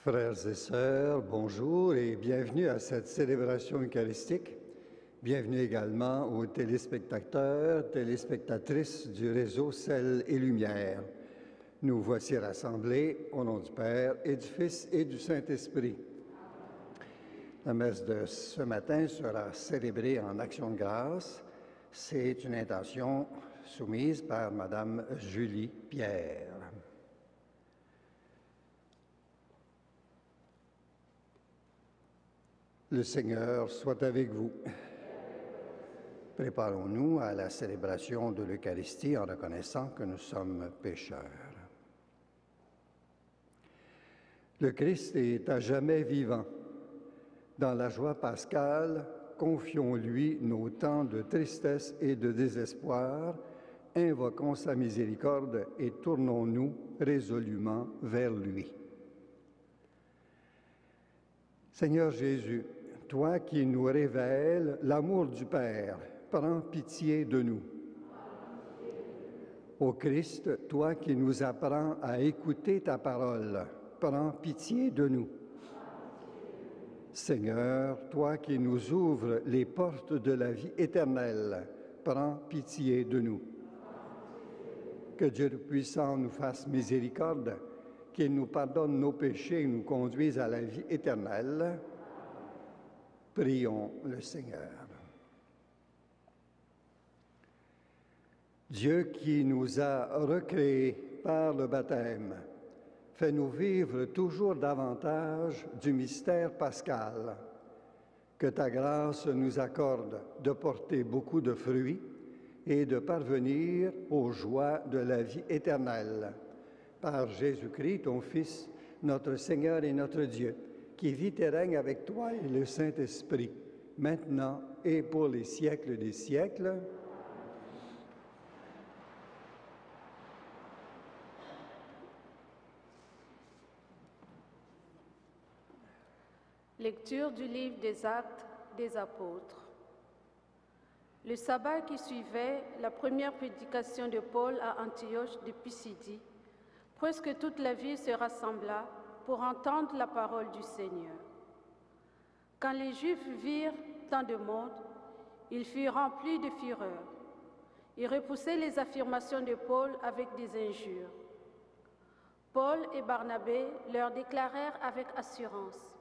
Frères et sœurs, bonjour et bienvenue à cette célébration eucharistique. Bienvenue également aux téléspectateurs, téléspectatrices du réseau Sel et Lumière. Nous voici rassemblés au nom du Père et du Fils et du Saint-Esprit. La messe de ce matin sera célébrée en action de grâce. C'est une intention soumise par Madame Julie Pierre. Le Seigneur soit avec vous. Préparons-nous à la célébration de l'Eucharistie en reconnaissant que nous sommes pécheurs. Le Christ est à jamais vivant. Dans la joie pascale, confions-lui nos temps de tristesse et de désespoir, invoquons sa miséricorde et tournons-nous résolument vers lui. Seigneur Jésus, toi qui nous révèles l'amour du Père, prends pitié de nous. Ô Christ, toi qui nous apprends à écouter ta parole, prends pitié de nous. Seigneur, toi qui nous ouvres les portes de la vie éternelle, prends pitié de nous. Que Dieu Tout-Puissant nous fasse miséricorde, qu'il nous pardonne nos péchés et nous conduise à la vie éternelle. Prions le Seigneur. Dieu qui nous a recréés par le baptême, fais-nous vivre toujours davantage du mystère pascal. Que ta grâce nous accorde de porter beaucoup de fruits et de parvenir aux joies de la vie éternelle. Par Jésus-Christ, ton Fils, notre Seigneur et notre Dieu, qui vit et règne avec toi et le Saint-Esprit, maintenant et pour les siècles des siècles. Lecture du livre des Actes des Apôtres. Le sabbat qui suivait la première prédication de Paul à Antioche de Pisidie, presque toute la ville se rassembla pour entendre la parole du Seigneur. Quand les Juifs virent tant de monde, ils furent remplis de fureur. Ils repoussaient les affirmations de Paul avec des injures. Paul et Barnabé leur déclarèrent avec assurance: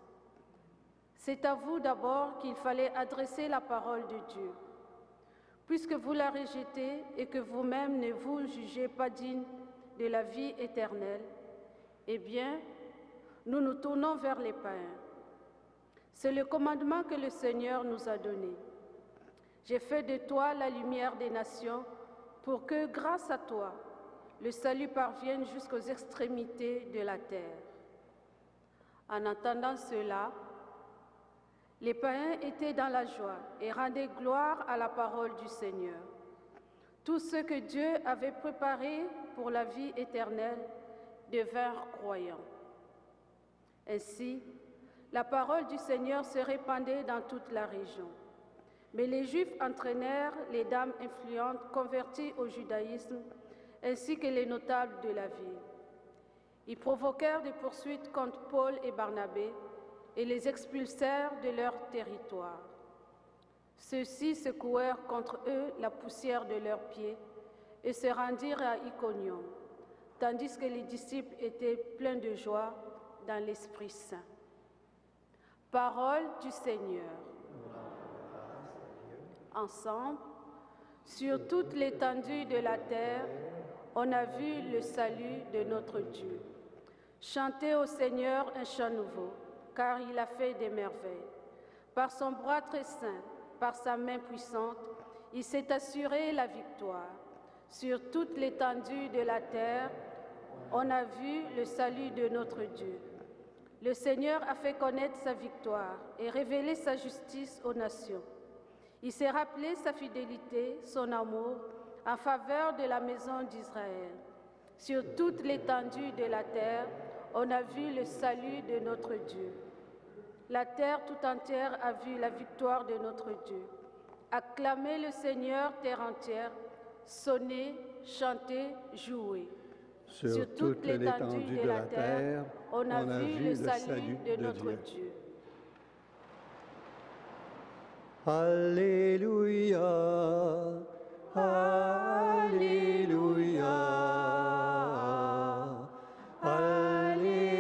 « C'est à vous d'abord qu'il fallait adresser la parole de Dieu. Puisque vous la rejetez et que vous-même ne vous jugez pas digne de la vie éternelle, eh bien, nous nous tournons vers les païens. C'est le commandement que le Seigneur nous a donné. J'ai fait de toi la lumière des nations pour que, grâce à toi, le salut parvienne jusqu'aux extrémités de la terre. » En entendant cela, les païens étaient dans la joie et rendaient gloire à la parole du Seigneur. Tous ceux que Dieu avait préparés pour la vie éternelle devinrent croyants. Ainsi, la parole du Seigneur se répandait dans toute la région. Mais les Juifs entraînèrent les dames influentes converties au judaïsme, ainsi que les notables de la ville. Ils provoquèrent des poursuites contre Paul et Barnabé et les expulsèrent de leur territoire. Ceux-ci secouèrent contre eux la poussière de leurs pieds et se rendirent à Iconium, tandis que les disciples étaient pleins de joie dans l'Esprit Saint. Parole du Seigneur. Ensemble, sur toute l'étendue de la terre, on a vu le salut de notre Dieu. Chantez au Seigneur un chant nouveau, car il a fait des merveilles. Par son bras très saint, par sa main puissante, il s'est assuré la victoire. Sur toute l'étendue de la terre, on a vu le salut de notre Dieu. Le Seigneur a fait connaître sa victoire et révélé sa justice aux nations. Il s'est rappelé sa fidélité, son amour, en faveur de la maison d'Israël. Sur toute l'étendue de la terre, on a vu le salut de notre Dieu. La terre tout entière a vu la victoire de notre Dieu. Acclamez le Seigneur, terre entière, sonnez, chantez, jouez. Sur toute l'étendue de la terre, on a vu le salut de notre Dieu. Alléluia, Alléluia, Alléluia.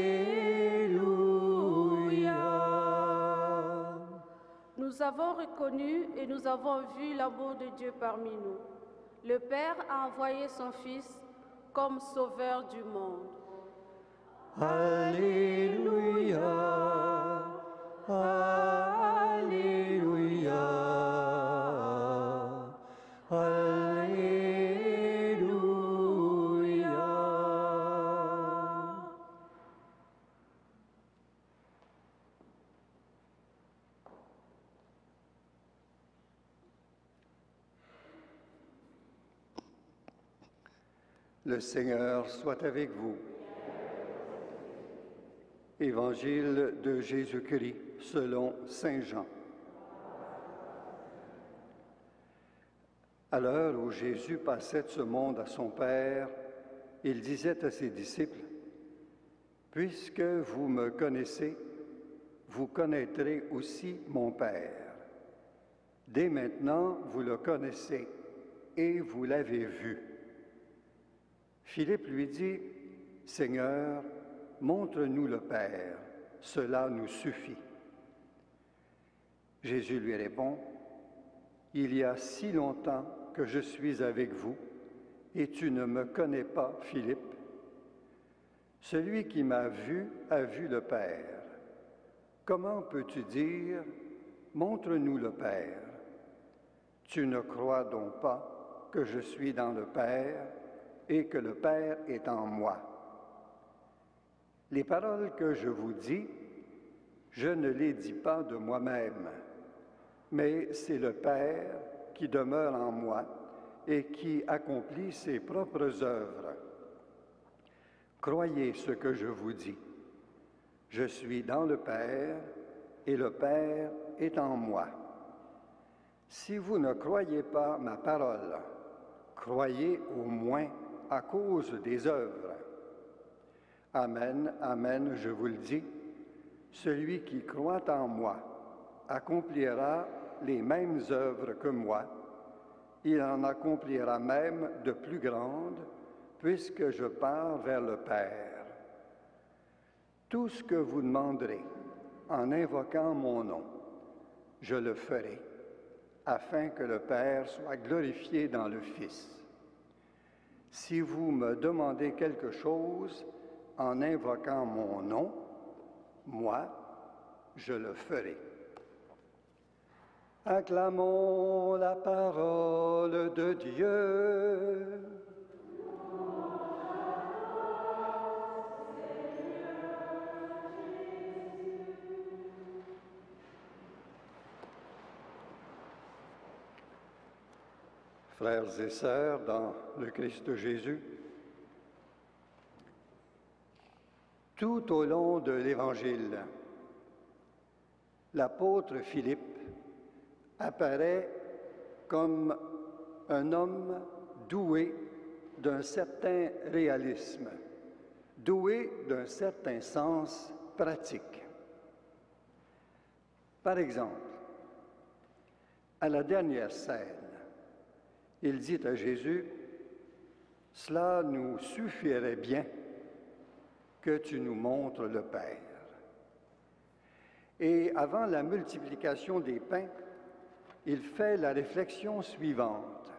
Nous avons reconnu et nous avons vu l'amour de Dieu parmi nous. Le Père a envoyé son Fils comme sauveur du monde. Alléluia, Alléluia, Alléluia. Le Seigneur soit avec vous. Évangile de Jésus-Christ selon saint Jean. À l'heure où Jésus passait de ce monde à son Père, il disait à ses disciples, « Puisque vous me connaissez, vous connaîtrez aussi mon Père. Dès maintenant, vous le connaissez et vous l'avez vu. » Philippe lui dit, « Seigneur, montre-nous le Père, cela nous suffit. » Jésus lui répond, « Il y a si longtemps que je suis avec vous, et tu ne me connais pas, Philippe. Celui qui m'a vu a vu le Père. Comment peux-tu dire, montre-nous le Père? Tu ne crois donc pas que je suis dans le Père et que le Père est en moi. Les paroles que je vous dis, je ne les dis pas de moi-même, mais c'est le Père qui demeure en moi et qui accomplit ses propres œuvres. Croyez ce que je vous dis. Je suis dans le Père et le Père est en moi. Si vous ne croyez pas ma parole, croyez au moins à cause des œuvres. Amen, amen, je vous le dis, celui qui croit en moi accomplira les mêmes œuvres que moi. Il en accomplira même de plus grandes, puisque je pars vers le Père. Tout ce que vous demanderez en invoquant mon nom, je le ferai, afin que le Père soit glorifié dans le Fils. Si vous me demandez quelque chose en invoquant mon nom, moi, je le ferai. Acclamons la parole de Dieu. Frères et sœurs dans le Christ Jésus, tout au long de l'Évangile, l'apôtre Philippe apparaît comme un homme doué d'un certain réalisme, doué d'un certain sens pratique. Par exemple, à la dernière scène, il dit à Jésus, « Cela nous suffirait bien que tu nous montres le Père. » Et avant la multiplication des pains, il fait la réflexion suivante.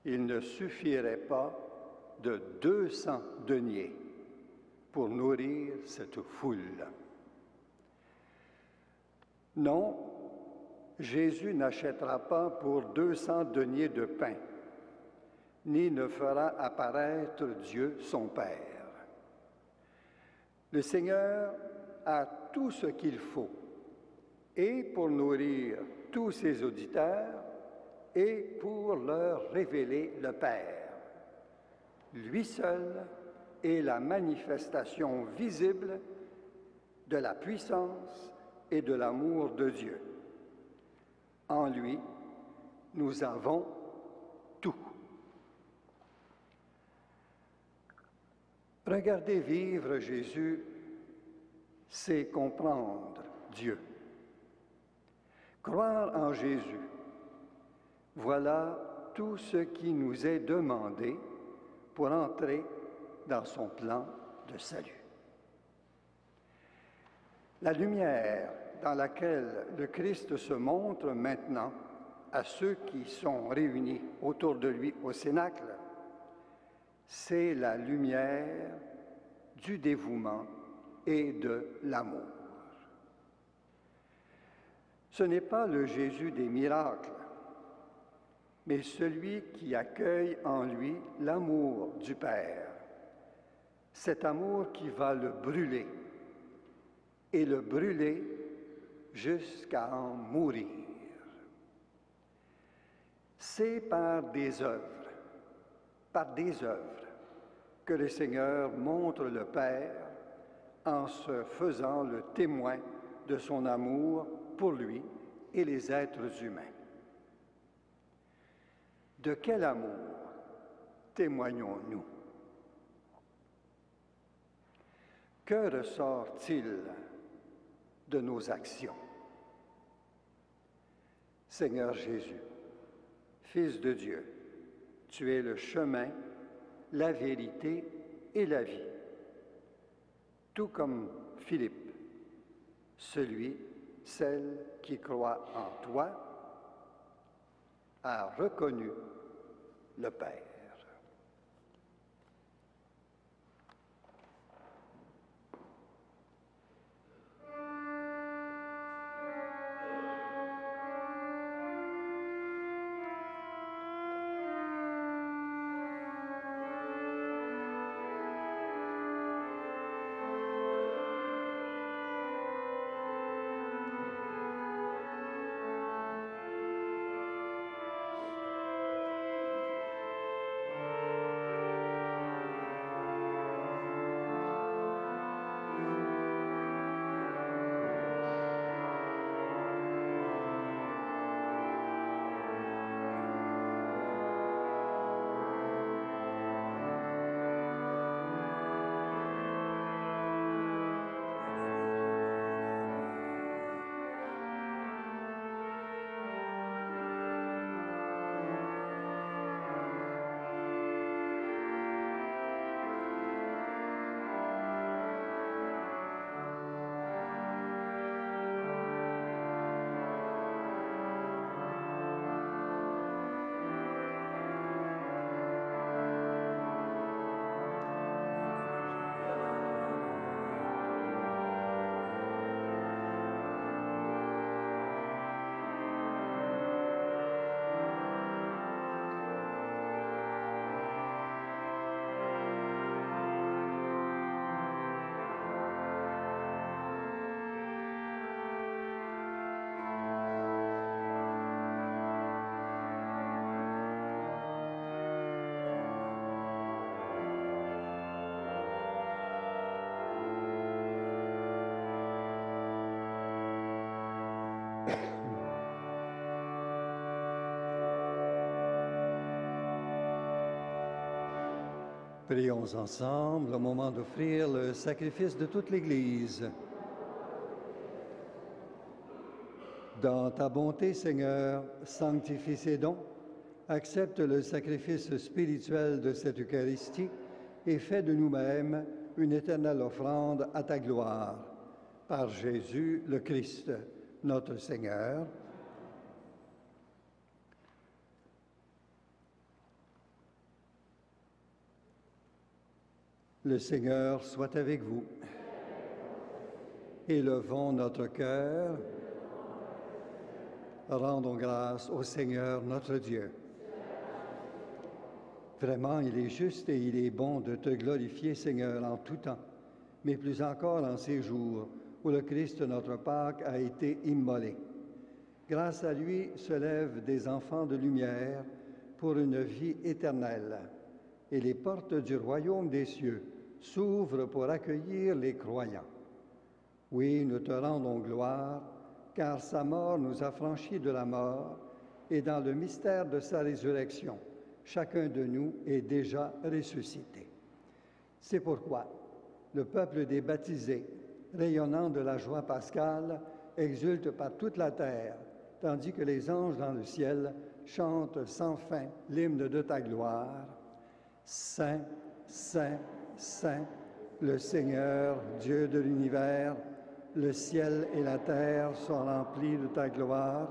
Il ne suffirait pas de 200 deniers pour nourrir cette foule. Non, Jésus n'achètera pas pour 200 deniers de pain, ni ne fera apparaître Dieu son Père. Le Seigneur a tout ce qu'il faut, et pour nourrir tous ses auditeurs, et pour leur révéler le Père. Lui seul est la manifestation visible de la puissance et de l'amour de Dieu. En lui, nous avons tout. Regarder vivre Jésus, c'est comprendre Dieu. Croire en Jésus, voilà tout ce qui nous est demandé pour entrer dans son plan de salut. La lumière dans laquelle le Christ se montre maintenant à ceux qui sont réunis autour de lui au Cénacle, c'est la lumière du dévouement et de l'amour. Ce n'est pas le Jésus des miracles, mais celui qui accueille en lui l'amour du Père, cet amour qui va le brûler, et le brûler jusqu'à en mourir. C'est par des œuvres, que le Seigneur montre le Père en se faisant le témoin de son amour pour lui et les êtres humains. De quel amour témoignons-nous? Que ressort-il de nos actions? Seigneur Jésus, Fils de Dieu, tu es le chemin, la vérité et la vie. Tout comme Philippe, celle qui croit en toi, a reconnu le Père. Prions ensemble au moment d'offrir le sacrifice de toute l'Église. Dans ta bonté, Seigneur, sanctifie ces dons, accepte le sacrifice spirituel de cette Eucharistie et fais de nous-mêmes une éternelle offrande à ta gloire. Par Jésus le Christ, notre Seigneur. Le Seigneur soit avec vous. Élevons notre cœur. Rendons grâce au Seigneur notre Dieu. Vraiment, il est juste et il est bon de te glorifier, Seigneur, en tout temps, mais plus encore en ces jours où le Christ, notre Pâque, a été immolé. Grâce à lui se lèvent des enfants de lumière pour une vie éternelle, et les portes du royaume des cieux s'ouvrent pour accueillir les croyants. Oui, nous te rendons gloire, car sa mort nous a franchis de la mort, et dans le mystère de sa résurrection, chacun de nous est déjà ressuscité. C'est pourquoi le peuple des baptisés, rayonnant de la joie pascale, exulte par toute la terre, tandis que les anges dans le ciel chantent sans fin l'hymne de ta gloire. Saint, Saint, Saint, le Seigneur, Dieu de l'univers, le ciel et la terre sont remplis de ta gloire.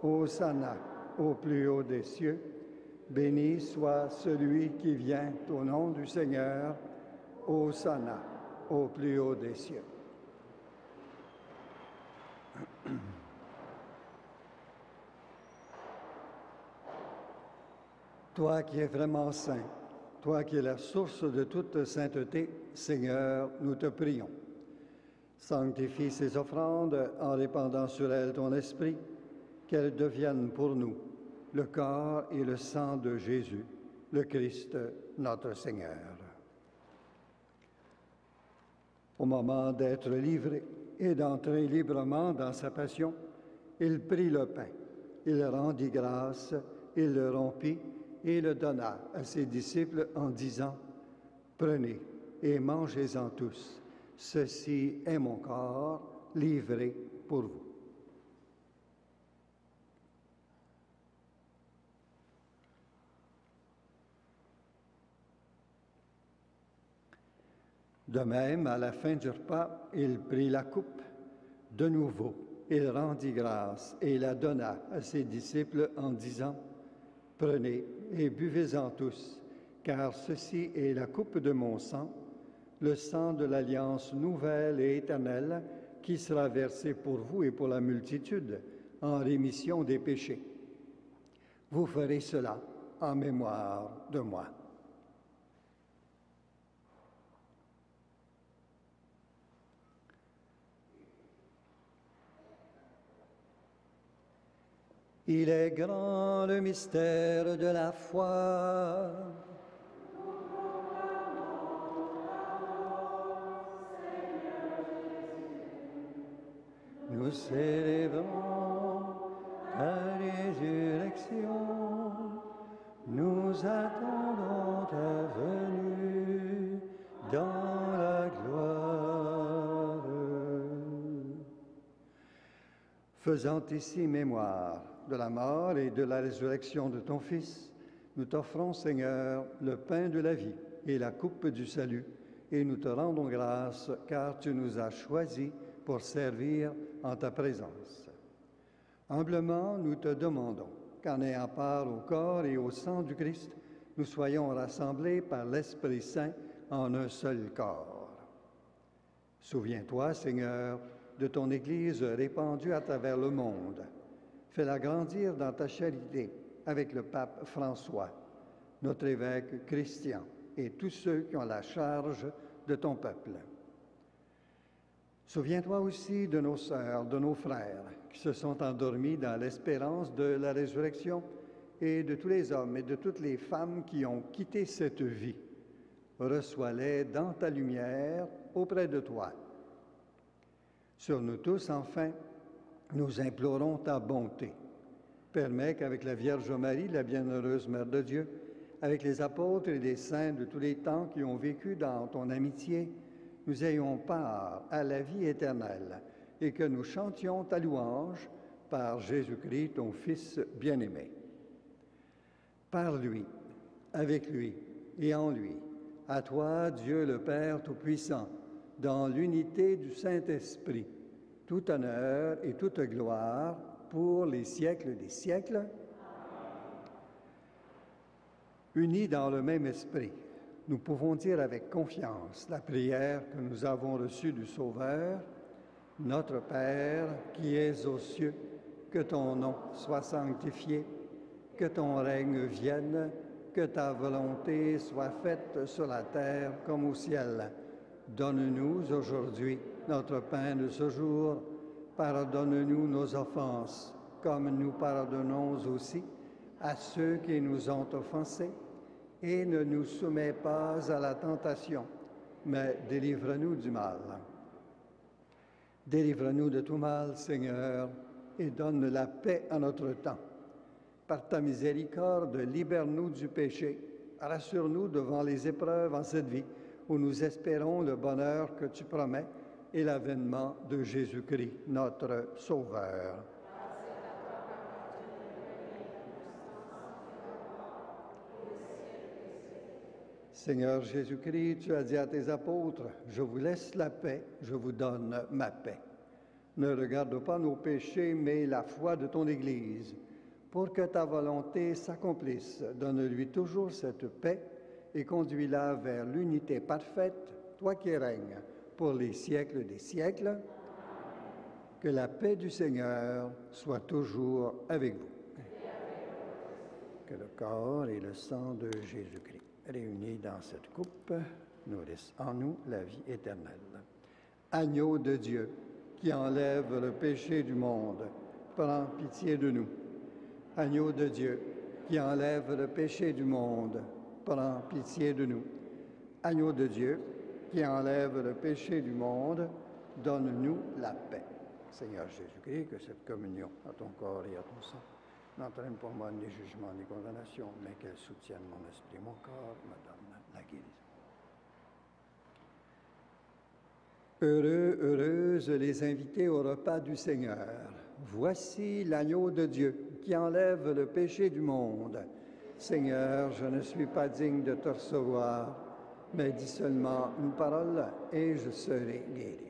Hosanna au plus haut des cieux. Béni soit celui qui vient au nom du Seigneur. Hosanna au plus haut des cieux. Toi qui es vraiment saint, toi qui es la source de toute sainteté, Seigneur, nous te prions. Sanctifie ces offrandes en répandant sur elles ton esprit, qu'elles deviennent pour nous le corps et le sang de Jésus, le Christ, notre Seigneur. Au moment d'être livré et d'entrer librement dans sa passion, il prit le pain, il rendit grâce, il le rompit et le donna à ses disciples en disant « Prenez et mangez-en tous, ceci est mon corps livré pour vous. » De même, à la fin du repas, il prit la coupe. De nouveau, il rendit grâce et la donna à ses disciples en disant « Prenez et buvez-en tous, car ceci est la coupe de mon sang, le sang de l'alliance nouvelle et éternelle qui sera versé pour vous et pour la multitude en rémission des péchés. Vous ferez cela en mémoire de moi. » Il est grand le mystère de la foi. Nous célébrons ta résurrection. Nous attendons ta venue dans la gloire. Faisant ici mémoire de la mort et de la résurrection de ton Fils, nous t'offrons, Seigneur, le pain de la vie et la coupe du salut, et nous te rendons grâce, car tu nous as choisis pour servir en ta présence. Humblement, nous te demandons qu'en ayant part au corps et au sang du Christ, nous soyons rassemblés par l'Esprit Saint en un seul corps. Souviens-toi, Seigneur, de ton Église répandue à travers le monde. Fais-la grandir dans ta charité avec le pape François, notre évêque Christian et tous ceux qui ont la charge de ton peuple. Souviens-toi aussi de nos sœurs, de nos frères qui se sont endormis dans l'espérance de la résurrection et de tous les hommes et de toutes les femmes qui ont quitté cette vie. Reçois-les dans ta lumière auprès de toi. Sur nous tous, enfin, nous implorons ta bonté. Permets qu'avec la Vierge Marie, la bienheureuse Mère de Dieu, avec les apôtres et les saints de tous les temps qui ont vécu dans ton amitié, nous ayons part à la vie éternelle et que nous chantions ta louange par Jésus-Christ, ton Fils bien-aimé. Par lui, avec lui et en lui, à toi, Dieu le Père Tout-Puissant, dans l'unité du Saint-Esprit, tout honneur et toute gloire pour les siècles des siècles. Unis dans le même esprit, nous pouvons dire avec confiance la prière que nous avons reçue du Sauveur. Notre Père qui es aux cieux, que ton nom soit sanctifié, que ton règne vienne, que ta volonté soit faite sur la terre comme au ciel. Donne-nous aujourd'hui notre pain de ce jour. Pardonne-nous nos offenses, comme nous pardonnons aussi à ceux qui nous ont offensés. Et ne nous soumets pas à la tentation, mais délivre-nous du mal. Délivre-nous de tout mal, Seigneur, et donne la paix à notre temps. Par ta miséricorde, libère-nous du péché. Rassure-nous devant les épreuves en cette vie, où nous espérons le bonheur que tu promets et l'avènement de Jésus-Christ, notre Sauveur. Seigneur Jésus-Christ, tu as dit à tes apôtres, « Je vous laisse la paix, je vous donne ma paix. » Ne regarde pas nos péchés, mais la foi de ton Église. Pour que ta volonté s'accomplisse, donne-lui toujours cette paix et conduis-la vers l'unité parfaite, toi qui règnes pour les siècles des siècles. Que la paix du Seigneur soit toujours avec vous. Que le corps et le sang de Jésus-Christ, réunis dans cette coupe, nourrissent en nous la vie éternelle. Agneau de Dieu, qui enlève le péché du monde, prends pitié de nous. Agneau de Dieu, qui enlève le péché du monde, prends pitié de nous. Agneau de Dieu, qui enlève le péché du monde, donne-nous la paix. Seigneur Jésus-Christ, que cette communion à ton corps et à ton sang n'entraîne pour moi ni jugement ni condamnation, mais qu'elle soutienne mon esprit, mon corps, me donne la guérison. Heureux, heureuses les invités au repas du Seigneur. Voici l'agneau de Dieu qui enlève le péché du monde. Seigneur, je ne suis pas digne de te recevoir, mais dis seulement une parole et je serai guéri.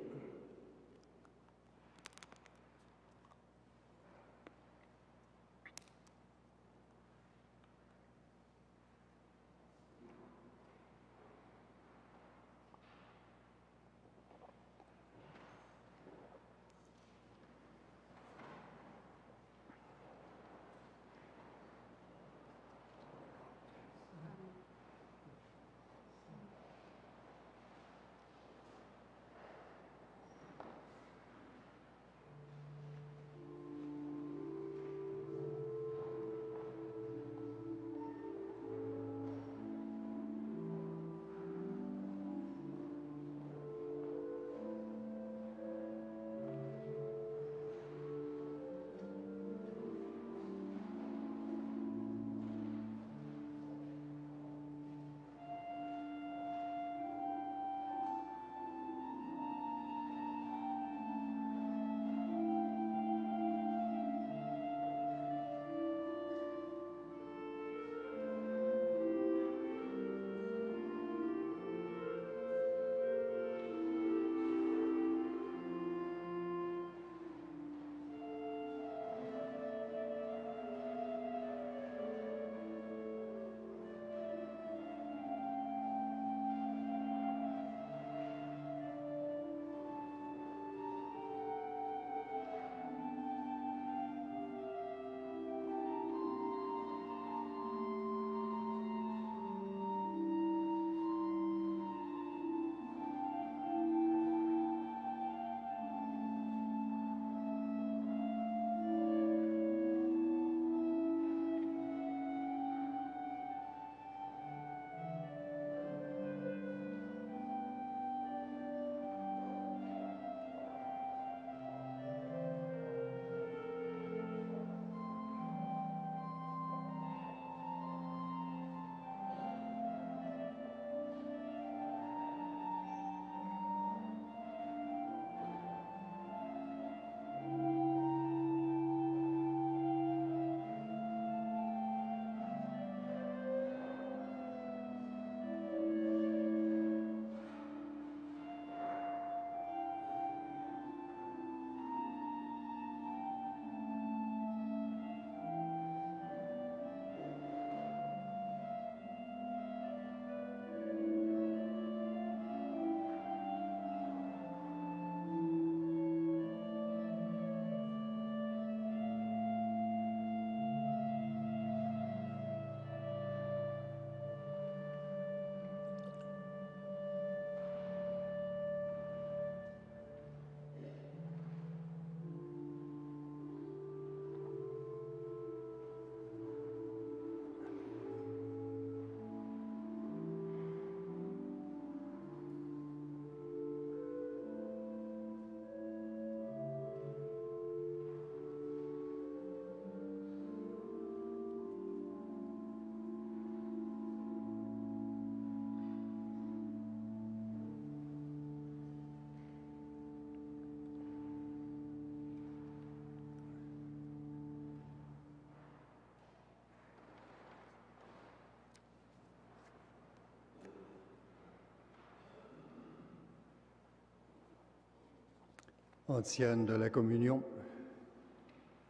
Ancienne de la communion,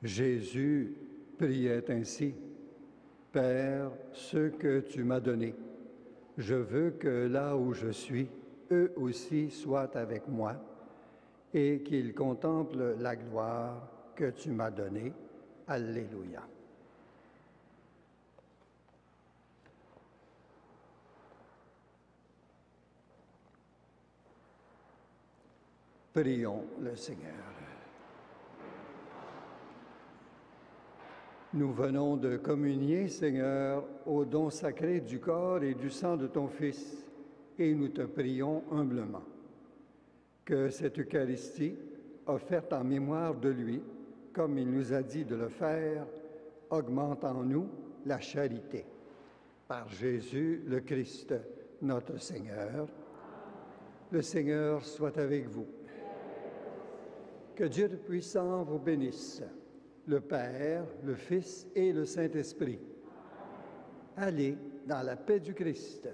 Jésus priait ainsi: Père, ceux que tu m'as donnés, je veux que là où je suis, eux aussi soient avec moi, et qu'ils contemplent la gloire que tu m'as donnée. Alléluia. Prions le Seigneur. Nous venons de communier, Seigneur, au don sacré du corps et du sang de ton Fils, et nous te prions humblement que cette Eucharistie, offerte en mémoire de lui, comme il nous a dit de le faire, augmente en nous la charité. Par Jésus le Christ, notre Seigneur. Le Seigneur soit avec vous. Que Dieu Tout-Puissant vous bénisse, le Père, le Fils et le Saint-Esprit. Allez dans la paix du Christ.